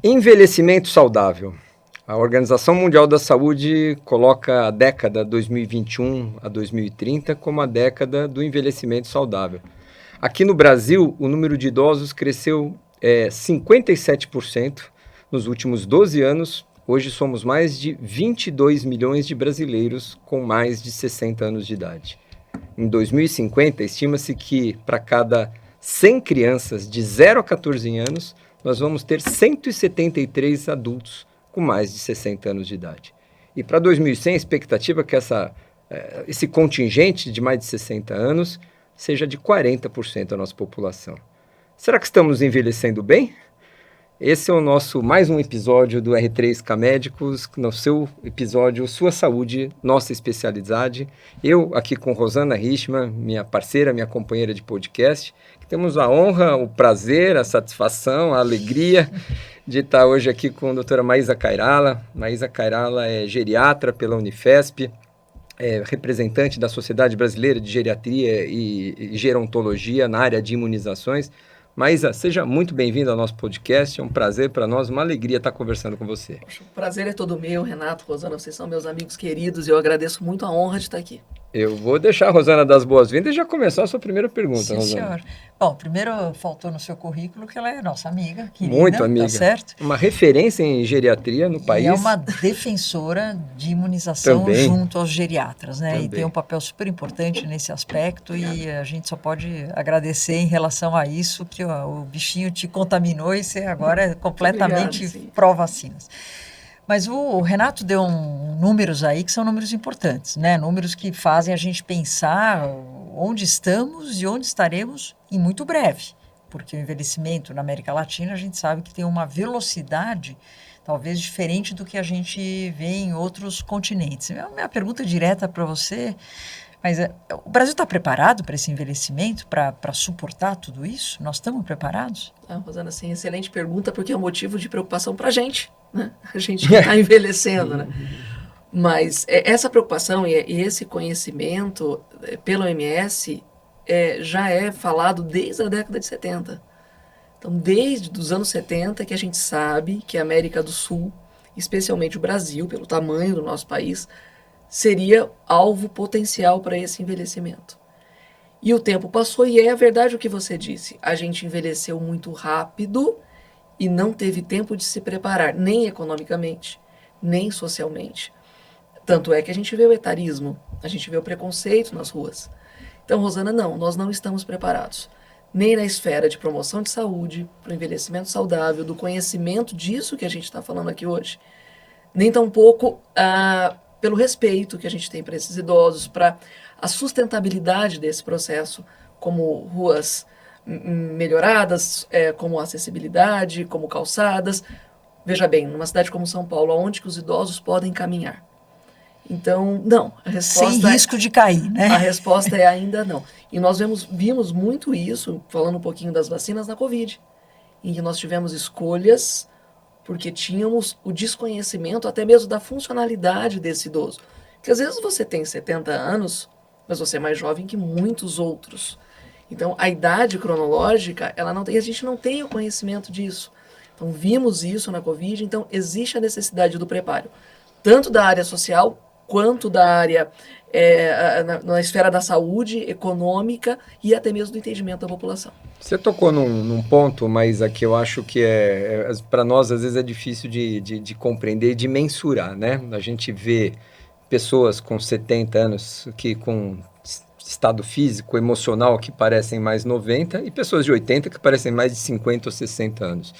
Envelhecimento saudável. A Organização Mundial da Saúde coloca a década 2021 a 2030 como a década do envelhecimento saudável. Aqui no Brasil, o número de idosos cresceu 57% nos últimos 12 anos. Hoje somos mais de 22 milhões de brasileiros com mais de 60 anos de idade. Em 2050, estima-se que para cada 100 crianças de 0 a 14 anos, nós vamos ter 173 adultos com mais de 60 anos de idade. E para 2100, a expectativa é que esse contingente de mais de 60 anos seja de 40% da nossa população. Será que estamos envelhecendo bem? Esse é o nosso mais um episódio do R3K Médicos, no seu episódio Sua Saúde, Nossa Especialidade. Eu aqui com Rosana Richman, minha parceira, minha companheira de podcast, que temos a honra, o prazer, a satisfação, a alegria de estar hoje aqui com a doutora Maísa Kairala. Maísa Kairala é geriatra pela Unifesp, é representante da Sociedade Brasileira de Geriatria e Gerontologia na área de imunizações. Maísa, seja muito bem-vinda ao nosso podcast, é um prazer para nós, uma alegria estar conversando com você. Poxa, o prazer é todo meu, Renato, Rosana, vocês são meus amigos queridos e eu agradeço muito a honra de estar aqui. Eu vou deixar a Rosana dar as boas-vindas e já começar a sua primeira pergunta, Sim, Rosana. senhor. Bom, primeiro faltou no seu currículo que ela é nossa amiga, querida, muito amiga. Tá certo? Uma referência em geriatria no país. E é uma defensora de imunização Também. Junto aos geriatras, né? Também. E tem um papel super importante nesse aspecto e a gente só pode agradecer em relação a isso, que o bichinho te contaminou e você agora é completamente pró-vacinas. Mas o Renato deu números aí que são números importantes, né? Números que fazem a gente pensar onde estamos e onde estaremos em muito breve. Porque o envelhecimento na América Latina, a gente sabe que tem uma velocidade talvez diferente do que a gente vê em outros continentes. Minha pergunta direta para você, mas o Brasil está preparado para esse envelhecimento, para suportar tudo isso? Nós estamos preparados? Rosana, sim, excelente pergunta, porque é um motivo de preocupação para a gente, né? A gente que está envelhecendo, né? Mas essa preocupação e esse conhecimento pela OMS já é falado desde a década de 70. Então, desde os anos 70 que a gente sabe que a América do Sul, especialmente o Brasil, pelo tamanho do nosso país, seria alvo potencial para esse envelhecimento. E o tempo passou e é verdade o que você disse. A gente envelheceu muito rápido e não teve tempo de se preparar, nem economicamente, nem socialmente. Tanto é que a gente vê o etarismo, a gente vê o preconceito nas ruas. Então, Rosana, não, nós não estamos preparados. Nem na esfera de promoção de saúde, para o envelhecimento saudável, do conhecimento disso que a gente está falando aqui hoje. Nem tampouco pelo respeito que a gente tem para esses idosos, para a sustentabilidade desse processo, como ruas melhoradas, como acessibilidade, como calçadas. Veja bem, numa cidade como São Paulo, onde que os idosos podem caminhar? Então, não. A resposta sem risco de cair, né? A resposta é ainda não. E nós vimos muito isso, falando um pouquinho das vacinas, na Covid, em que nós tivemos escolhas porque tínhamos o desconhecimento até mesmo da funcionalidade desse idoso. Porque às vezes você tem 70 anos, mas você é mais jovem que muitos outros. Então, a idade cronológica, a gente não tem o conhecimento disso. Então, vimos isso na Covid, então existe a necessidade do preparo, tanto da área social, quanto da área na esfera da saúde, econômica e até mesmo do entendimento da população. Você tocou num ponto, mas aqui eu acho que para nós às vezes é difícil de compreender e de mensurar, né? A gente vê pessoas com 70 anos que com estado físico, emocional que parecem mais 90 e pessoas de 80 que parecem mais de 50 ou 60 anos.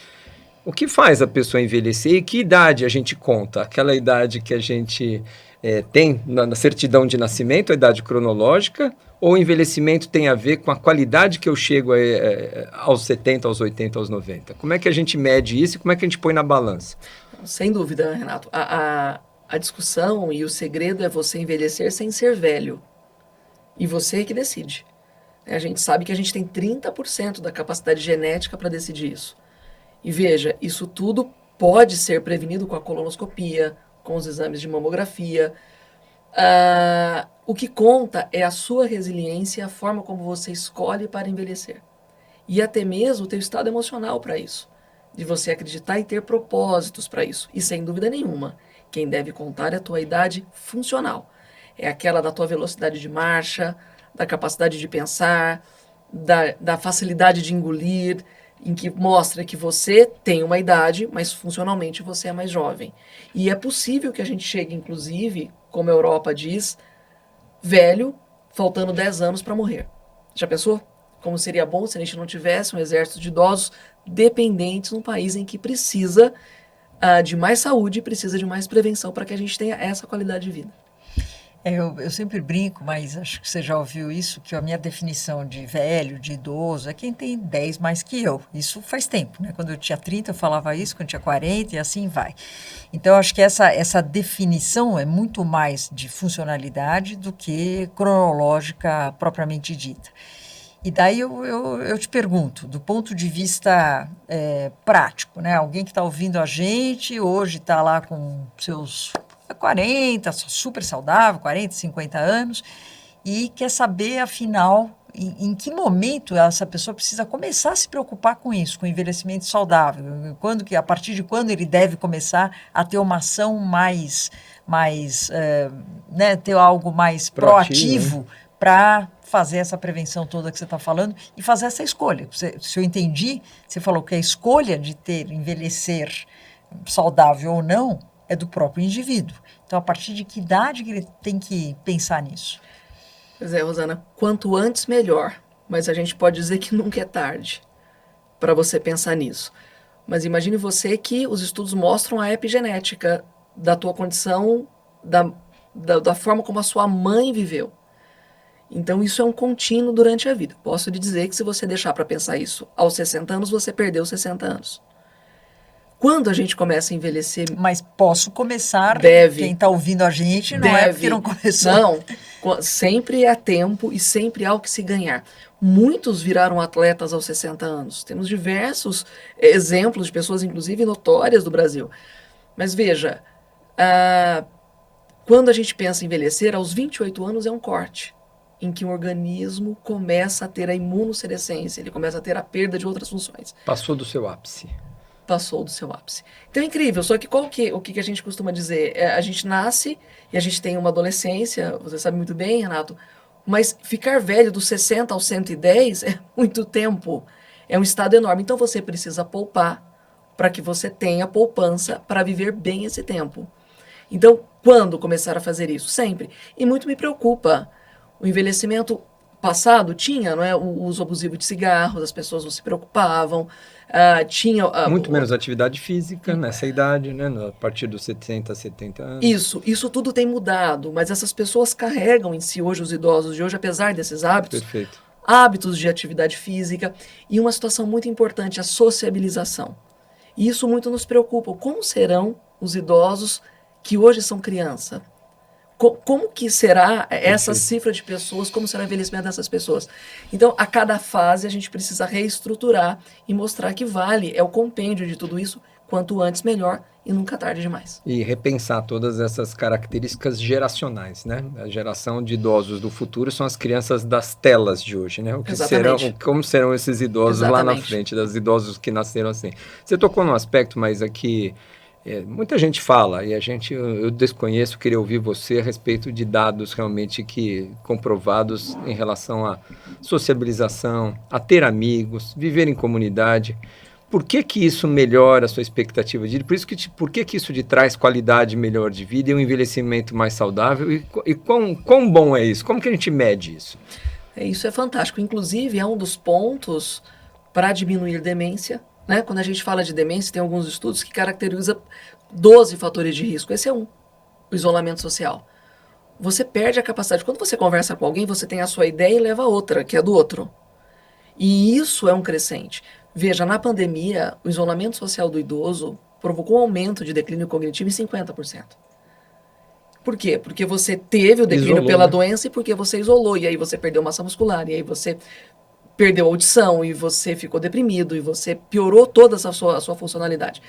O que faz a pessoa envelhecer e que idade a gente conta? Aquela idade que a gente tem na certidão de nascimento, a idade cronológica, ou o envelhecimento tem a ver com a qualidade que eu chego aos 70, aos 80, aos 90? Como é que a gente mede isso e como é que a gente põe na balança? Sem dúvida, Renato. A discussão e o segredo é você envelhecer sem ser velho. E você que decide. A gente sabe que a gente tem 30% da capacidade genética para decidir isso. E veja, isso tudo pode ser prevenido com a colonoscopia, com os exames de mamografia. O que conta é a sua resiliência, a forma como você escolhe para envelhecer. E até mesmo o teu estado emocional para isso. de você acreditar e ter propósitos para isso. E sem dúvida nenhuma, quem deve contar é a tua idade funcional. É aquela da tua velocidade de marcha, da capacidade de pensar, da facilidade de engolir, em que mostra que você tem uma idade, mas funcionalmente você é mais jovem. E é possível que a gente chegue, inclusive, como a Europa diz, velho, faltando 10 anos para morrer. Já pensou? Como seria bom se a gente não tivesse um exército de idosos dependentes num país em que precisa de mais saúde, precisa de mais prevenção para que a gente tenha essa qualidade de vida. Eu sempre brinco, mas acho que você já ouviu isso, que a minha definição de velho, de idoso, é quem tem 10 mais que eu. Isso faz tempo, né? Quando eu tinha 30 eu falava isso, quando eu tinha 40 e assim vai. Então, acho que essa definição é muito mais de funcionalidade do que cronológica propriamente dita. E daí eu te pergunto, do ponto de vista prático, né? Alguém que está ouvindo a gente, hoje está lá com seus 40, super saudável, 40, 50 anos, e quer saber, afinal, em que momento essa pessoa precisa começar a se preocupar com isso, com o envelhecimento saudável, a partir de quando ele deve começar a ter uma ação mais né, ter algo mais proativo para fazer essa prevenção toda que você está falando e fazer essa escolha. Se eu entendi, você falou que a escolha de envelhecer saudável ou não é do próprio indivíduo. Então, a partir de que idade que ele tem que pensar nisso? Pois é, Rosana, quanto antes, melhor. Mas a gente pode dizer que nunca é tarde para você pensar nisso. Mas imagine você que os estudos mostram a epigenética da tua condição, da forma como a sua mãe viveu. Então, isso é um contínuo durante a vida. Posso lhe dizer que se você deixar para pensar isso aos 60 anos, você perdeu 60 anos. Quando a gente começa a envelhecer... Mas posso começar, deve, quem está ouvindo a gente, não é porque não começou. Não, sempre há tempo e sempre há o que se ganhar. Muitos viraram atletas aos 60 anos. Temos diversos exemplos de pessoas, inclusive notórias do Brasil. Mas veja, quando a gente pensa em envelhecer, aos 28 anos é um corte, em que o organismo começa a ter a imunossenescência, ele começa a ter a perda de outras funções. Passou do seu ápice. Passou do seu ápice. Então é incrível, só que o que a gente costuma dizer? A gente nasce e a gente tem uma adolescência, você sabe muito bem, Renato, mas ficar velho dos 60 aos 110 é muito tempo, é um estado enorme. Então você precisa poupar para que você tenha poupança para viver bem esse tempo. Então, quando começar a fazer isso? Sempre. E muito me preocupa. O envelhecimento passado tinha, não é, o uso abusivo de cigarros, as pessoas não se preocupavam, muito menos atividade física nessa idade, né, a partir dos 60, 70 anos. Isso tudo tem mudado, mas essas pessoas carregam em si hoje, os idosos de hoje, apesar desses hábitos, hábitos de atividade física, e uma situação muito importante, a sociabilização. E isso muito nos preocupa. Como serão os idosos que hoje são criança? Como que será essa cifra de pessoas, como será o envelhecimento dessas pessoas? Então, a cada fase, a gente precisa reestruturar e mostrar que vale, é o compêndio de tudo isso, quanto antes melhor e nunca tarde demais. E repensar todas essas características geracionais, né? A geração de idosos do futuro são as crianças das telas de hoje, né? Como serão esses idosos lá na frente, dos idosos que nasceram assim. Você tocou num aspecto, mas aqui... muita gente fala, e eu desconheço, queria ouvir você a respeito de dados realmente comprovados em relação à sociabilização, a ter amigos, viver em comunidade. Por que isso melhora a sua expectativa de vida? Por que isso te traz qualidade melhor de vida e um envelhecimento mais saudável? E quão bom é isso? Como que a gente mede isso? Isso é fantástico. Inclusive, é um dos pontos para diminuir demência. Né? Quando a gente fala de demência, tem alguns estudos que caracterizam 12 fatores de risco. Esse é um, o isolamento social. Você perde a capacidade. Quando você conversa com alguém, você tem a sua ideia e leva a outra, que é do outro. E isso é um crescente. Veja, na pandemia, o isolamento social do idoso provocou um aumento de declínio cognitivo em 50%. Por quê? Porque você teve o declínio pela doença e porque você isolou. E aí você perdeu massa muscular, e aí você... perdeu a audição e você ficou deprimido e você piorou toda a sua funcionalidade.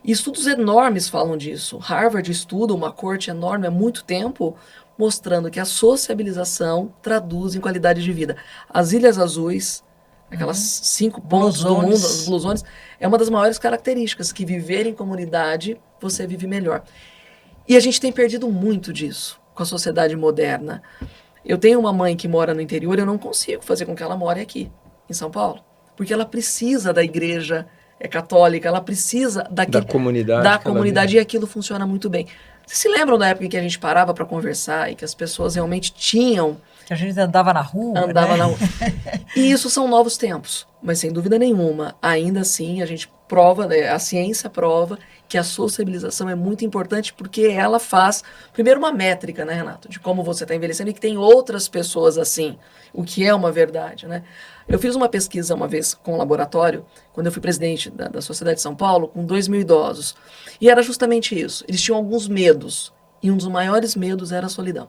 E estudos enormes falam disso. Harvard estuda uma corte enorme há muito tempo, mostrando que a sociabilização traduz em qualidade de vida. As Ilhas Azuis, aquelas 5 pontos do mundo, as Blue Zones, é uma das maiores características, que viver em comunidade, você vive melhor. E a gente tem perdido muito disso com a sociedade moderna. Eu tenho uma mãe que mora no interior, eu não consigo fazer com que ela more aqui, em São Paulo, porque ela precisa da igreja católica, ela precisa da comunidade, e aquilo funciona muito bem. Vocês se lembram da época em que a gente parava para conversar e que as pessoas realmente tinham... Que a gente andava na rua, na rua. E isso são novos tempos, mas sem dúvida nenhuma, ainda assim a gente prova, a ciência prova que a sociabilização é muito importante, porque ela faz, primeiro, uma métrica, né, Renato, de como você está envelhecendo e que tem outras pessoas assim, o que é uma verdade, né? Eu fiz uma pesquisa uma vez com um laboratório, quando eu fui presidente da Sociedade de São Paulo, com 2.000 idosos, e era justamente isso, eles tinham alguns e um dos maiores medos era a solidão.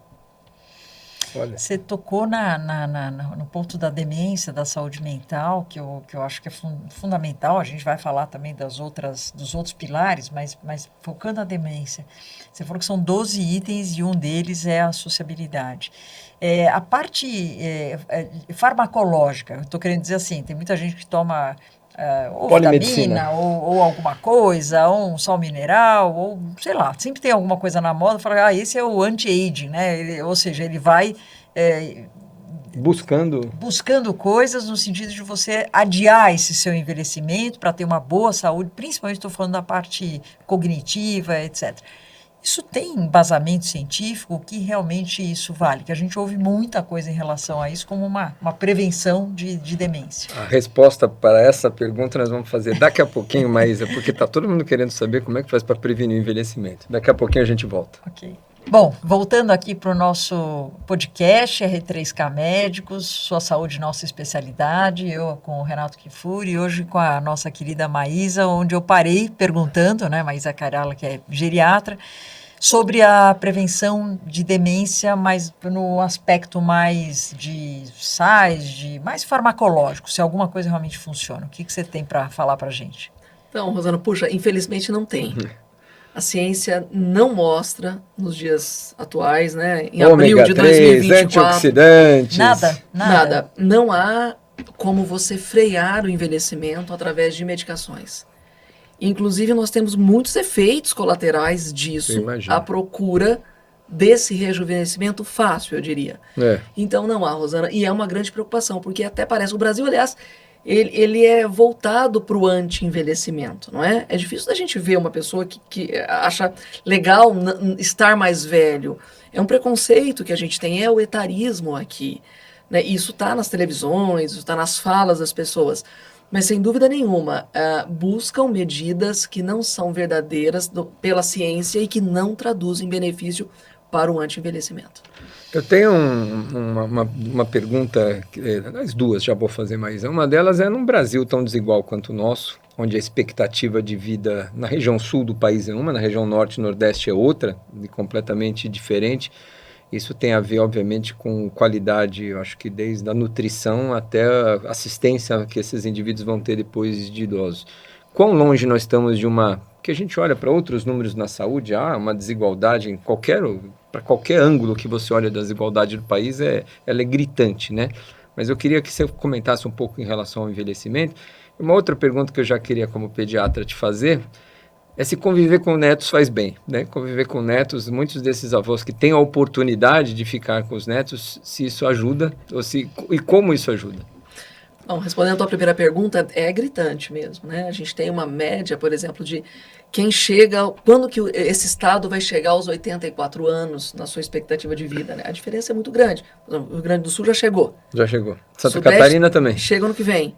Olha. Você tocou no ponto da demência, da saúde mental, que eu acho que é fundamental. A gente vai falar também dos outros pilares, mas focando na demência. Você falou que são 12 itens e um deles é a sociabilidade. A parte farmacológica, eu estou querendo dizer assim, tem muita gente que toma... ou vitamina, ou alguma coisa, ou um sal mineral, ou sei lá, sempre tem alguma coisa na moda, fala, esse é o anti-aging, né? Ou seja, ele vai buscando coisas no sentido de você adiar esse seu envelhecimento para ter uma boa saúde, principalmente estou falando da parte cognitiva, etc. Isso tem embasamento científico? Que realmente isso vale? Que a gente ouve muita coisa em relação a isso como uma prevenção de demência. A resposta para essa pergunta nós vamos fazer daqui a pouquinho, Maísa, porque está todo mundo querendo saber como é que faz para prevenir o envelhecimento. Daqui a pouquinho a gente volta. Ok. Bom, voltando aqui para o nosso podcast, R3K Médicos, Sua Saúde, Nossa Especialidade, eu com o Renato Kifuri, e hoje com a nossa querida Maísa, onde eu parei perguntando, né, Maísa Carala, que é geriatra, sobre a prevenção de demência, mas no aspecto mais de sais, mais farmacológico, se alguma coisa realmente funciona. O que você tem para falar para a gente? Então, Rosana, puxa, infelizmente não tem. A ciência não mostra, nos dias atuais, né, em abril de 2024... antioxidantes... Nada. Não há como você frear o envelhecimento através de medicações. Inclusive, nós temos muitos efeitos colaterais disso, à procura desse rejuvenescimento fácil, eu diria. Então, não há, Rosana, e é uma grande preocupação, porque até parece... O Brasil, aliás, ele é voltado para o anti-envelhecimento, não é? É difícil da gente ver uma pessoa que acha legal estar mais velho. É um preconceito que a gente tem, é o etarismo aqui, né? Isso está nas televisões, isso está nas falas das pessoas. Mas, sem dúvida nenhuma, buscam medidas que não são verdadeiras pela ciência e que não traduzem benefício para o anti-envelhecimento. Eu tenho uma pergunta, as duas já vou fazer mais. Uma delas é num Brasil tão desigual quanto o nosso, onde a expectativa de vida na região sul do país é uma, na região norte e nordeste é outra, e completamente diferente. Isso tem a ver, obviamente, com qualidade, eu acho que desde a nutrição até a assistência que esses indivíduos vão ter depois de idosos. Quão longe nós estamos de que a gente olha para outros números na saúde, uma desigualdade em para qualquer ângulo que você olha da desigualdade do país, ela é gritante, né? Mas eu queria que você comentasse um pouco em relação ao envelhecimento. Uma outra pergunta que eu já queria, como pediatra, te fazer é se conviver com netos faz bem, né? Conviver com netos, muitos desses avós que têm a oportunidade de ficar com os netos, se isso ajuda e como isso ajuda. Bom, respondendo a tua primeira pergunta, é gritante mesmo, né? A gente tem uma média, por exemplo, de quem chega, quando que esse estado vai chegar aos 84 anos na sua expectativa de vida, né? A diferença é muito grande. O Rio Grande do Sul já chegou. Santa Catarina também. Chega ano que vem,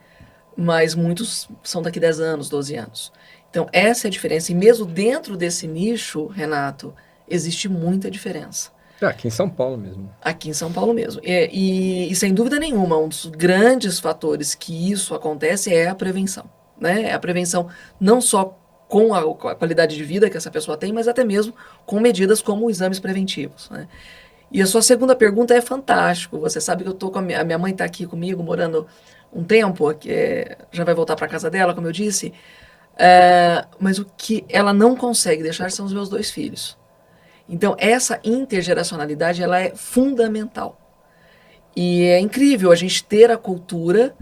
mas muitos são daqui 10 anos, 12 anos. Então, essa é a diferença. E mesmo dentro desse nicho, Renato, existe muita diferença. Aqui em São Paulo mesmo. Aqui em São Paulo mesmo. E sem dúvida nenhuma, um dos grandes fatores que isso acontece é a prevenção, né? É a prevenção não só com a qualidade de vida que essa pessoa tem, mas até mesmo com medidas como exames preventivos, né? E a sua segunda pergunta é fantástico. Você sabe que eu tô com a minha mãe está aqui comigo, morando um tempo, já vai voltar para casa dela, como eu disse. Mas o que ela não consegue deixar são os meus 2 filhos. Então, essa intergeracionalidade, ela é fundamental. E é incrível a gente ter a cultura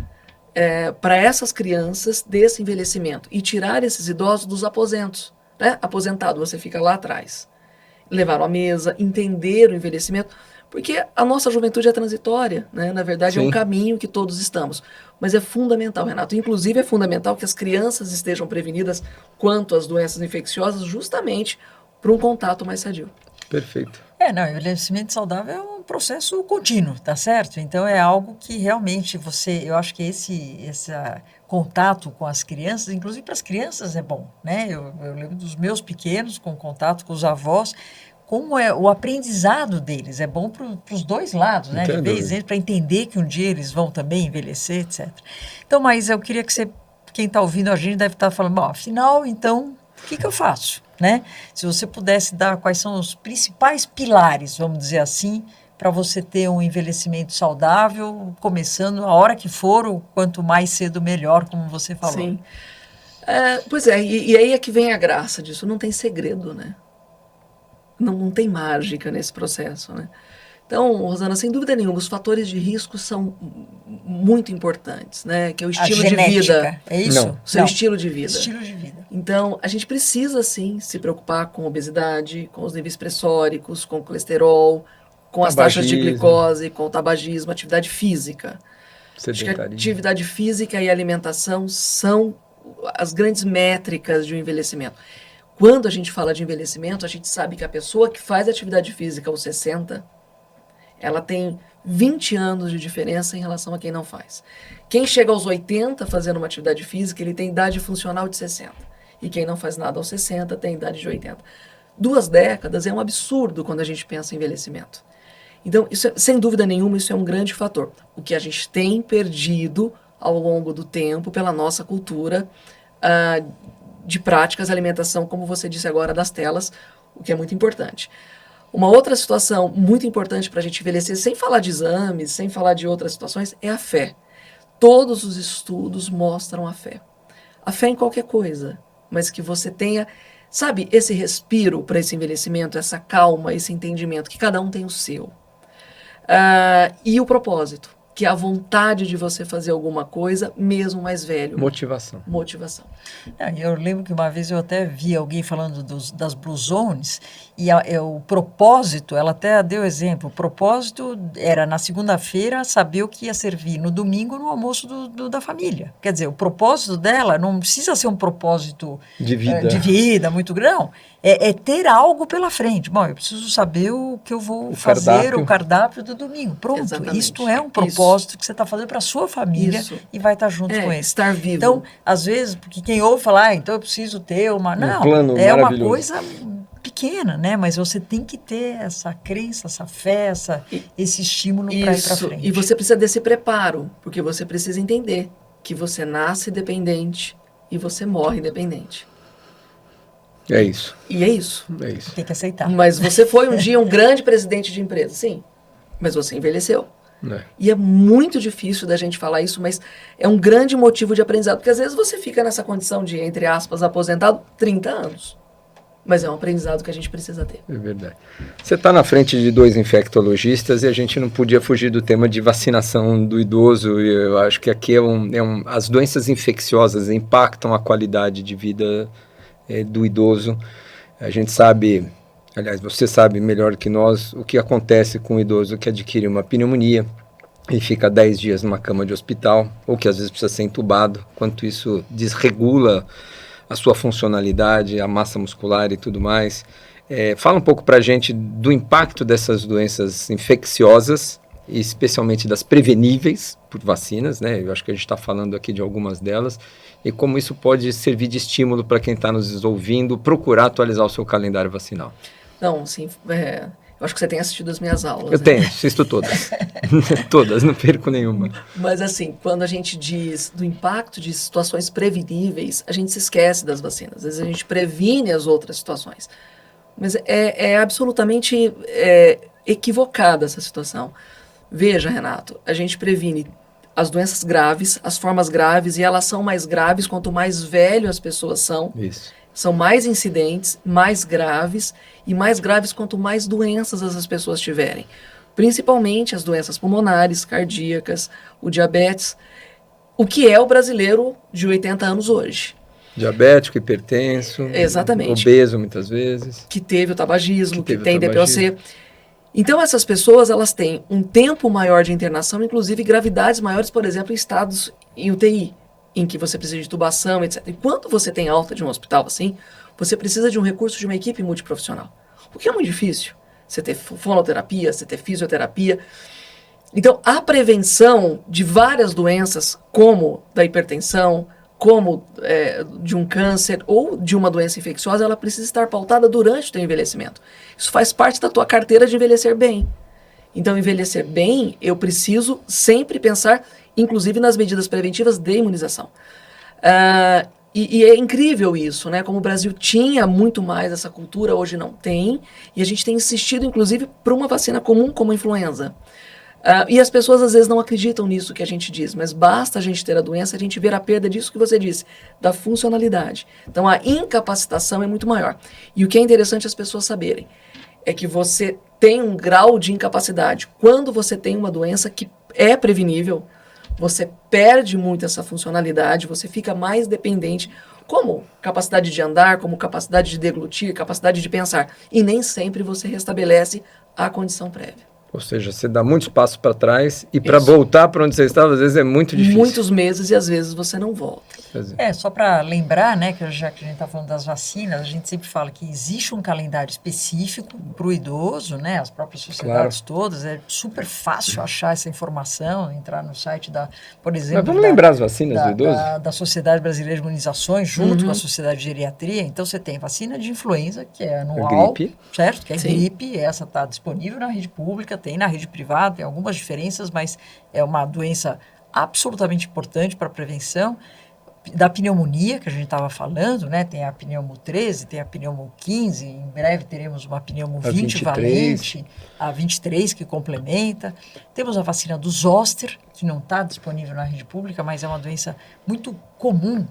para essas crianças desse envelhecimento e tirar esses idosos dos aposentos. Né? Aposentado, você fica lá atrás. Levar à mesa, entender o envelhecimento, porque a nossa juventude é transitória, né? Na verdade, Sim. é um caminho que todos estamos. Mas é fundamental, Renato. Inclusive, é fundamental que as crianças estejam prevenidas quanto às doenças infecciosas, justamente por um contato mais sadio. Perfeito. Não, o envelhecimento saudável é um processo contínuo, tá certo? Então é algo que realmente eu acho que esse contato com as crianças, inclusive para as crianças é bom, né? Eu lembro dos meus pequenos com contato com os avós, como é o aprendizado deles, é bom para os dois lados, né? De vez para entender que um dia eles vão também envelhecer, etc. Então, mas eu queria que quem está ouvindo a gente deve estar falando, bom, afinal, então, o que eu faço? Né? Se você pudesse dar quais são os principais pilares, vamos dizer assim, para você ter um envelhecimento saudável, começando a hora que for, o quanto mais cedo melhor, como você falou. Sim. Pois é, e aí é que vem a graça disso, não tem segredo, né? Não tem mágica nesse processo, né? Então, Rosana, sem dúvida nenhuma, os fatores de risco são muito importantes, né? Que é o estilo de vida. É isso? Não. Seu estilo de vida. Estilo de vida. Então, a gente precisa, sim, se preocupar com obesidade, com os níveis pressóricos, com o colesterol, com as taxas de glicose, com o tabagismo, atividade física. Acho que a atividade física e a alimentação são as grandes métricas de um envelhecimento. Quando a gente fala de envelhecimento, a gente sabe que a pessoa que faz atividade física aos 60, ela tem 20 anos de diferença em relação a quem não faz. Quem chega aos 80 fazendo uma atividade física, ele tem idade funcional de 60. E quem não faz nada aos 60 tem idade de 80. 2 décadas é um absurdo quando a gente pensa em envelhecimento. Então, isso sem dúvida nenhuma, isso é um grande fator. O que a gente tem perdido ao longo do tempo pela nossa cultura de práticas de alimentação, como você disse agora, das telas, o que é muito importante. Uma outra situação muito importante para a gente envelhecer, sem falar de exames, sem falar de outras situações, é a fé. Todos os estudos mostram a fé. A fé em qualquer coisa, mas que você tenha, sabe, esse respiro para esse envelhecimento, essa calma, esse entendimento, que cada um tem o seu. E o propósito, que é a vontade de você fazer alguma coisa, mesmo mais velho. Motivação. Eu lembro que uma vez eu até vi alguém falando das Blue Zones, e o propósito, ela até deu exemplo, o propósito era na segunda-feira saber o que ia servir no domingo no almoço da família. Quer dizer, o propósito dela não precisa ser um propósito de vida muito grande, não. É ter algo pela frente. Bom, eu preciso saber o que eu vou fazer, o cardápio do domingo. Pronto, exatamente. Isto é um propósito que você está fazendo para a sua família e vai estar junto com eles. Estar vivo. Então, às vezes, porque quem ouve falar, então eu preciso ter uma... Não, plano é uma coisa pequena, né? Mas você tem que ter essa crença, essa fé, esse estímulo para ir para frente. E você precisa desse preparo, porque você precisa entender que você nasce dependente e você morre dependente. É isso. E é isso. É isso. Tem que aceitar. Mas você foi um dia um grande presidente de empresa, sim. Mas você envelheceu. E é muito difícil da gente falar isso, mas é um grande motivo de aprendizado. Porque às vezes você fica nessa condição de, entre aspas, aposentado 30 anos. Mas é um aprendizado que a gente precisa ter. É verdade. Você está na frente de 2 infectologistas e a gente não podia fugir do tema de vacinação do idoso. Eu acho que aqui as doenças infecciosas impactam a qualidade de vida do idoso. A gente sabe, aliás, você sabe melhor que nós o que acontece com o idoso que adquire uma pneumonia e fica 10 dias numa cama de hospital, ou que às vezes precisa ser entubado, quanto isso desregula a sua funcionalidade, a massa muscular e tudo mais. Fala um pouco para a gente do impacto dessas doenças infecciosas, e especialmente das preveníveis por vacinas, né? Eu acho que a gente está falando aqui de algumas delas, e como isso pode servir de estímulo para quem está nos ouvindo procurar atualizar o seu calendário vacinal. Não, sim, eu acho que você tem assistido as minhas aulas. Eu tenho, assisto todas. Todas, não perco nenhuma. Mas assim, quando a gente diz do impacto de situações preveníveis, a gente se esquece das vacinas. Às vezes a gente previne as outras situações. Mas é absolutamente equivocada essa situação. Veja, Renato, a gente previne as doenças graves, as formas graves, e elas são mais graves quanto mais velho as pessoas são. Isso. São mais incidentes, mais graves, e mais graves quanto mais doenças as pessoas tiverem. Principalmente as doenças pulmonares, cardíacas, o diabetes. o que é o brasileiro de 80 anos hoje. Diabético, hipertenso, Exatamente. Obeso muitas vezes. Que teve o tabagismo, que tem tabagismo. DPOC. Então essas pessoas, elas têm um tempo maior de internação, inclusive gravidades maiores, por exemplo, em estados em UTI, em que você precisa de intubação, etc. E quando você tem alta de um hospital assim, você precisa de um recurso de uma equipe multiprofissional. O que é muito difícil. Você ter fonoterapia, você ter fisioterapia. Então, a prevenção de várias doenças, como da hipertensão, como de um câncer ou de uma doença infecciosa, ela precisa estar pautada durante o teu envelhecimento. Isso faz parte da tua carteira de envelhecer bem. Então, envelhecer bem, eu preciso sempre pensar, inclusive nas medidas preventivas de imunização. E é incrível isso, né? Como o Brasil tinha muito mais essa cultura, hoje não tem. E a gente tem insistido, inclusive, por uma vacina comum como a influenza. E as pessoas às vezes não acreditam nisso que a gente diz, mas basta a gente ter a doença, a gente ver a perda disso que você disse, da funcionalidade. Então a incapacitação é muito maior. E o que é interessante as pessoas saberem é que você tem um grau de incapacidade. Quando você tem uma doença que é prevenível, você perde muito essa funcionalidade, você fica mais dependente, como capacidade de andar, como capacidade de deglutir, capacidade de pensar. E nem sempre você restabelece a condição prévia. Ou seja, você dá muitos passos para trás e para voltar para onde você estava, às vezes é muito difícil. Muitos meses e às vezes você não volta. Só para lembrar, né, que já que a gente está falando das vacinas, a gente sempre fala que existe um calendário específico para o idoso, né, as próprias sociedades todas, é super fácil achar essa informação, entrar no site da, por exemplo... Mas vamos lembrar as vacinas do idoso? Da Sociedade Brasileira de Imunizações, junto com a Sociedade de Geriatria. Então você tem vacina de influenza, que é anual, gripe. Certo? Que é Sim. gripe, essa está disponível na rede pública, tem na rede privada, tem algumas diferenças, mas é uma doença absolutamente importante para a prevenção. Da pneumonia, que a gente estava falando, né? Tem a pneumo 13, tem a pneumo 15, em breve teremos uma pneumo 20 valente, a 23 que complementa. Temos a vacina do zoster, que não está disponível na rede pública, mas é uma doença muito comum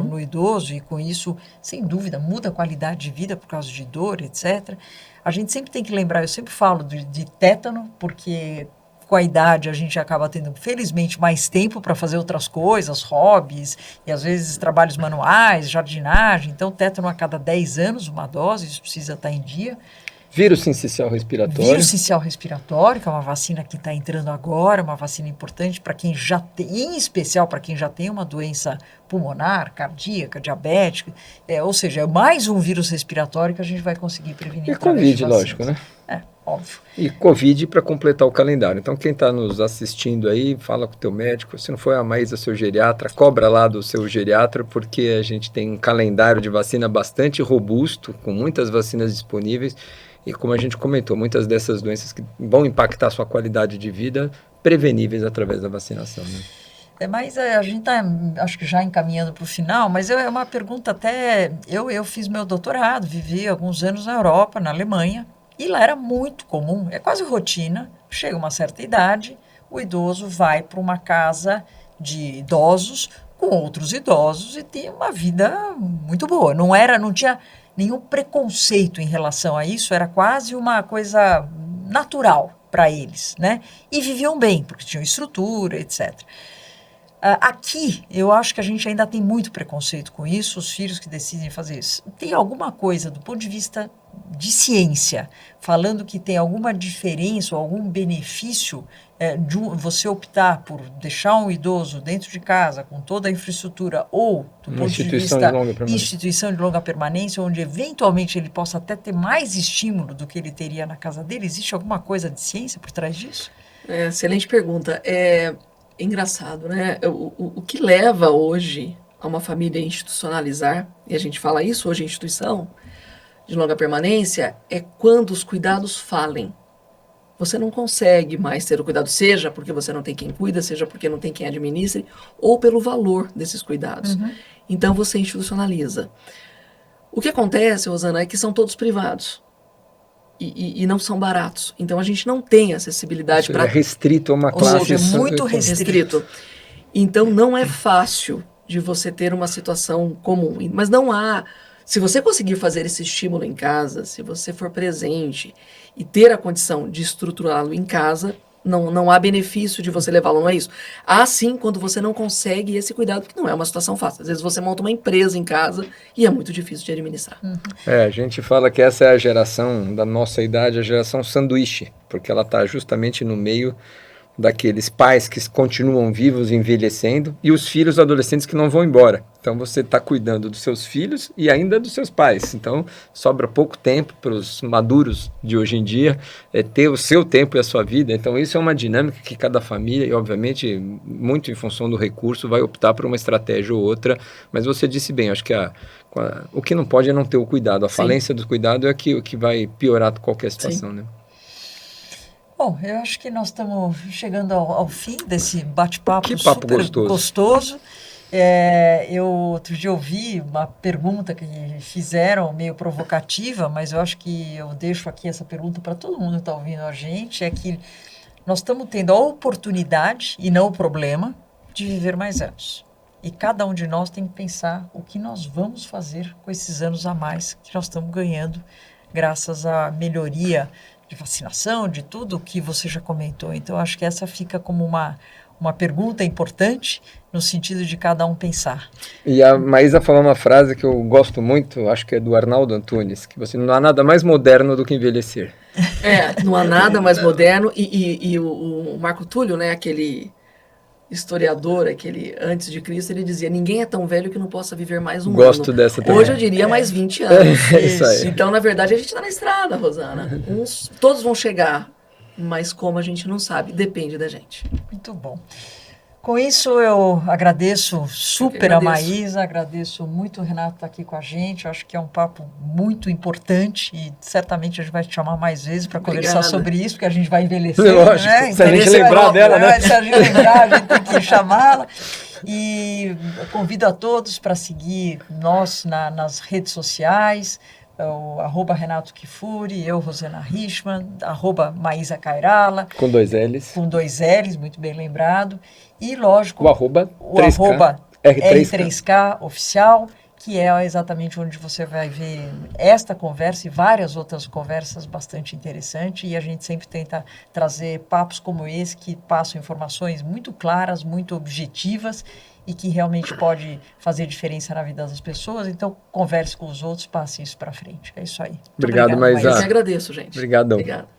no idoso, e com isso, sem dúvida, muda a qualidade de vida por causa de dor, etc. A gente sempre tem que lembrar, eu sempre falo de tétano, porque com a idade a gente acaba tendo, felizmente, mais tempo para fazer outras coisas, hobbies, e às vezes trabalhos manuais, jardinagem. Então, tétano a cada 10 anos, uma dose, isso precisa estar em dia. Vírus sincicial respiratório. Vírus sincicial respiratório, que é uma vacina que está entrando agora, uma vacina importante para quem já tem, em especial para quem já tem uma doença pulmonar, cardíaca, diabética, ou seja, é mais um vírus respiratório que a gente vai conseguir prevenir. E Covid, lógico, né? Óbvio. E Covid para completar o calendário. Então, quem está nos assistindo aí, fala com o teu médico. Se não for a Maísa, seu geriatra, cobra lá do seu geriatra, porque a gente tem um calendário de vacina bastante robusto, com muitas vacinas disponíveis. E como a gente comentou, muitas dessas doenças que vão impactar a sua qualidade de vida, preveníveis através da vacinação, né? Mas a gente está, acho que já encaminhando para o final, mas é uma pergunta até... Eu fiz meu doutorado, vivi alguns anos na Europa, na Alemanha, e lá era muito comum, é quase rotina, chega uma certa idade, o idoso vai para uma casa de idosos com outros idosos e tem uma vida muito boa. Não tinha nenhum preconceito em relação a isso, era quase uma coisa natural para eles, né? E viviam bem, porque tinham estrutura, etc. Aqui, eu acho que a gente ainda tem muito preconceito com isso, os filhos que decidem fazer isso. Tem alguma coisa, do ponto de vista de ciência, falando que tem alguma diferença ou algum benefício de você optar por deixar um idoso dentro de casa com toda a infraestrutura ou, do ponto de vista instituição de longa permanência, onde eventualmente ele possa até ter mais estímulo do que ele teria na casa dele? Existe alguma coisa de ciência por trás disso? Excelente pergunta. É engraçado, né? O que leva hoje a uma família institucionalizar, e a gente fala isso hoje em instituição de longa permanência, é quando os cuidados falem. Você não consegue mais ter o cuidado, seja porque você não tem quem cuida, seja porque não tem quem administre, ou pelo valor desses cuidados. Então você institucionaliza. O que acontece, Rosana, é que são todos privados. E não são baratos. Então a gente não tem acessibilidade para... É restrito a uma classe. Ou seja, é muito restrito. Então não é fácil de você ter uma situação comum. Mas não há... Se você conseguir fazer esse estímulo em casa, se você for presente e ter a condição de estruturá-lo em casa, Não há benefício de você levá-lo, não é isso. Há sim quando você não consegue esse cuidado, porque não é uma situação fácil. Às vezes você monta uma empresa em casa e é muito difícil de administrar. A gente fala que essa é a geração da nossa idade, a geração sanduíche, porque ela está justamente no meio daqueles pais que continuam vivos, envelhecendo, e os filhos adolescentes que não vão embora. Então você está cuidando dos seus filhos e ainda dos seus pais. Então sobra pouco tempo para os maduros de hoje em dia ter o seu tempo e a sua vida. Então isso é uma dinâmica que cada família, e obviamente muito em função do recurso, vai optar por uma estratégia ou outra. Mas você disse bem, acho que o que não pode é não ter o cuidado. A falência do cuidado é o que vai piorar qualquer situação, né? Bom, eu acho que nós estamos chegando ao fim desse bate-papo super gostoso. Eu outro dia ouvi uma pergunta que fizeram, meio provocativa, mas eu acho que eu deixo aqui essa pergunta para todo mundo que está ouvindo a gente, é que nós estamos tendo a oportunidade, e não o problema, de viver mais anos. E cada um de nós tem que pensar o que nós vamos fazer com esses anos a mais que nós estamos ganhando, graças à melhoria de vacinação, de tudo que você já comentou. Então, acho que essa fica como uma pergunta importante no sentido de cada um pensar. E a Maísa falou uma frase que eu gosto muito, acho que é do Arnaldo Antunes, que não há nada mais moderno do que envelhecer. Não há nada mais moderno. E o Marco Túlio, né, aquele historiador, aquele antes de Cristo, ele dizia: ninguém é tão velho que não possa viver mais um ano. Gosto dessa também. Hoje eu diria mais 20 anos. Isso aí. Então, na verdade, a gente está na estrada, Rosana. Todos vão chegar, mas como a gente não sabe, depende da gente. Muito bom. Com isso, eu agradeço super a Maísa, agradeço muito o Renato estar aqui com a gente. Eu acho que é um papo muito importante e certamente a gente vai te chamar mais vezes para conversar sobre isso, porque a gente vai envelhecer. Lógico, né? Se a gente lembrar dela, né? Se a gente lembrar, a gente tem que chamá-la. E convido a todos para seguir nós nas redes sociais, o @Renato Kifuri, eu, Rosana Richman, @Maísa Kairala. Com 2 L's. Com 2 L's, muito bem lembrado. E, lógico, o arroba R3K oficial, que é exatamente onde você vai ver esta conversa e várias outras conversas bastante interessantes. E a gente sempre tenta trazer papos como esse, que passam informações muito claras, muito objetivas, e que realmente pode fazer diferença na vida das pessoas. Então, converse com os outros, passe isso para frente. É isso aí. Obrigado, Maísa. Eu que agradeço, gente. Obrigadão. Obrigado.